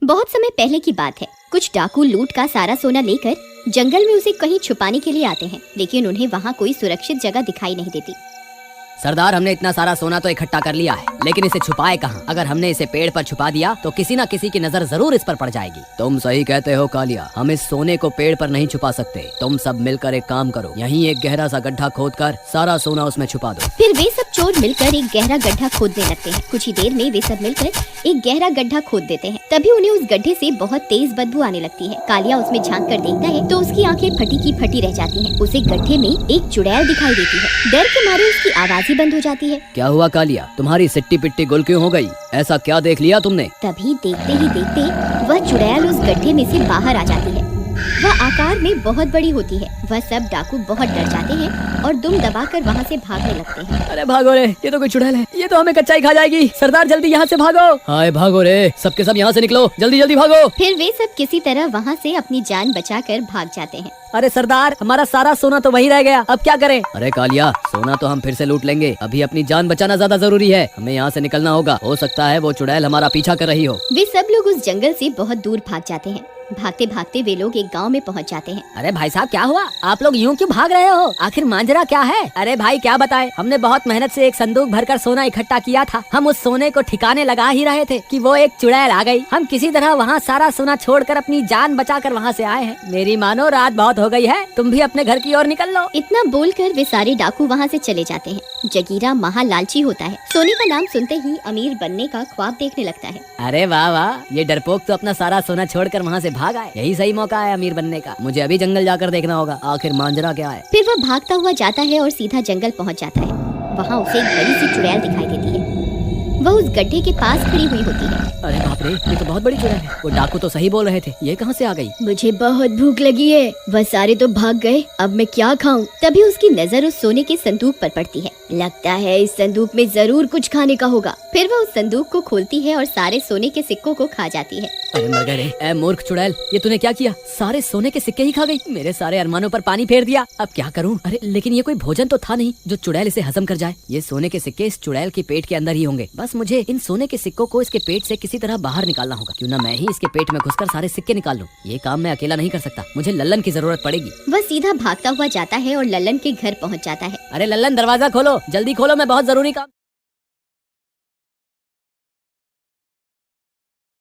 बहुत समय पहले की बात है। कुछ डाकू लूट का सारा सोना लेकर जंगल में उसे कहीं छुपाने के लिए आते हैं, लेकिन उन्हें वहाँ कोई सुरक्षित जगह दिखाई नहीं देती। सरदार, हमने इतना सारा सोना तो इकट्ठा कर लिया है, लेकिन इसे छुपाए कहाँ? अगर हमने इसे पेड़ पर छुपा दिया तो किसी न किसी की नजर जरूर इस पर पड़ जाएगी। तुम सही कहते हो कालिया, हम इस सोने को पेड़ पर नहीं छुपा सकते। तुम सब मिलकर एक काम करो, यहीं एक गहरा सा गड्ढा खोदकर सारा सोना उसमें छुपा दो। फिर वे सब चोर मिलकर एक गहरा गड्ढा खोदने लगते हैं। कुछ ही देर में वे सब मिलकर एक गहरा गड्ढा खोद देते हैं। तभी उन्हें उस गड्ढे से बहुत तेज बदबू आने लगती है। कालिया उसमें झांक कर देखता है तो उसकी आंखें फटी की फटी रह जाती हैं। उसे गड्ढे में एक चुड़ैल दिखाई देती है। डर के मारे उसकी आवाज ही बंद हो जाती है। क्या हुआ कालिया, तुम्हारी सिट्टी पिट्टी गुल क्यों हो गई? ऐसा क्या देख लिया तुमने? तभी देखते ही देखते वह चुड़ैल उस गड्ढे में से बाहर आ जाती है। वह आकार में बहुत बड़ी होती है। वह सब डाकू बहुत डर जाते हैं और दुम दबाकर वहाँ से भागने लगते हैं। अरे भागो रे, ये तो कोई चुड़ैल है, ये तो हमें कच्चा ही खा जाएगी। सरदार जल्दी यहाँ से भागो। हाय भागो रे, सबके सब यहाँ से निकलो, जल्दी जल्दी भागो। फिर वे सब किसी तरह वहाँ से अपनी जान बचाकर भाग जाते हैं। अरे सरदार, हमारा सारा सोना तो वहीं रह गया, अब क्या करें? अरे कालिया, सोना तो हम फिर से लूट लेंगे, अभी अपनी जान बचाना ज्यादा जरूरी है। हमें यहाँ से निकलना होगा, हो सकता है वो चुड़ैल हमारा पीछा कर रही हो। वे सब लोग उस जंगल से बहुत दूर भाग जाते हैं। भागते भागते वे लोग एक गांव में पहुंच जाते हैं। अरे भाई साहब, क्या हुआ? आप लोग यूं क्यों भाग रहे हो? आखिर मांजरा क्या है? अरे भाई क्या बताए, हमने बहुत मेहनत से एक संदूक भरकर सोना इकट्ठा किया था। हम उस सोने को ठिकाने लगा ही रहे थे कि वो एक चुड़ैल आ गई। हम किसी तरह वहाँ सारा सोना छोड़कर अपनी जान बचाकर वहाँ से आए हैं। मेरी मानो रात बहुत हो गई है, तुम भी अपने घर की ओर निकल लो। इतना बोलकर वे सारे डाकू वहाँ से चले जाते हैं। जगीरा महा लालची होता है। सोने का नाम सुनते ही अमीर बनने का ख्वाब देखने लगता है। अरे वाह वाह, ये डरपोक तो अपना सारा सोना छोड़कर वहाँ से भाग आए। यही सही मौका है अमीर बनने का। मुझे अभी जंगल जाकर देखना होगा, आखिर मांजरा क्या है। फिर वह भागता हुआ जाता है और सीधा जंगल पहुँच जाता है। वहाँ उसे एक बड़ी सी चुड़ैल दिखाई देती है। वह उस गड्ढे के पास खड़ी हुई होती है। अरे बाप रे, ये तो बहुत बड़ी चुड़ैल है। वो डाकू तो सही बोल रहे थे, ये कहाँ से आ गई? मुझे बहुत भूख लगी है, वह सारे तो भाग गए, अब मैं क्या खाऊं? तभी उसकी नजर उस सोने के संदूक पर पड़ती है। लगता है इस संदूक में जरूर कुछ खाने का होगा। फिर वह उस संदूक को खोलती है और सारे सोने के सिक्कों को खा जाती है। अरे मर गए रे, ए मूर्ख चुड़ैल, ये तूने क्या किया? सारे सोने के सिक्के ही खा गई, मेरे सारे अरमानों पर पानी फेर दिया। अब क्या करूं? अरे लेकिन ये कोई भोजन तो था नहीं जो चुड़ैल इसे हजम कर जाए। ये सोने के सिक्के इस चुड़ैल के पेट के अंदर ही होंगे। बस मुझे इन सोने के सिक्कों को इसके पेट से किसी तरह बाहर निकालना होगा। क्यों ना मैं ही इसके पेट में घुसकर सारे सिक्के निकाल लूं। ये काम मैं अकेला नहीं कर सकता, मुझे लल्लन की जरूरत पड़ेगी। वह सीधा भागता हुआ जाता है और लल्लन के घर पहुँच जाता है। अरे लल्लन, दरवाजा खोलो, जल्दी खोलो, मैं बहुत जरूरी काम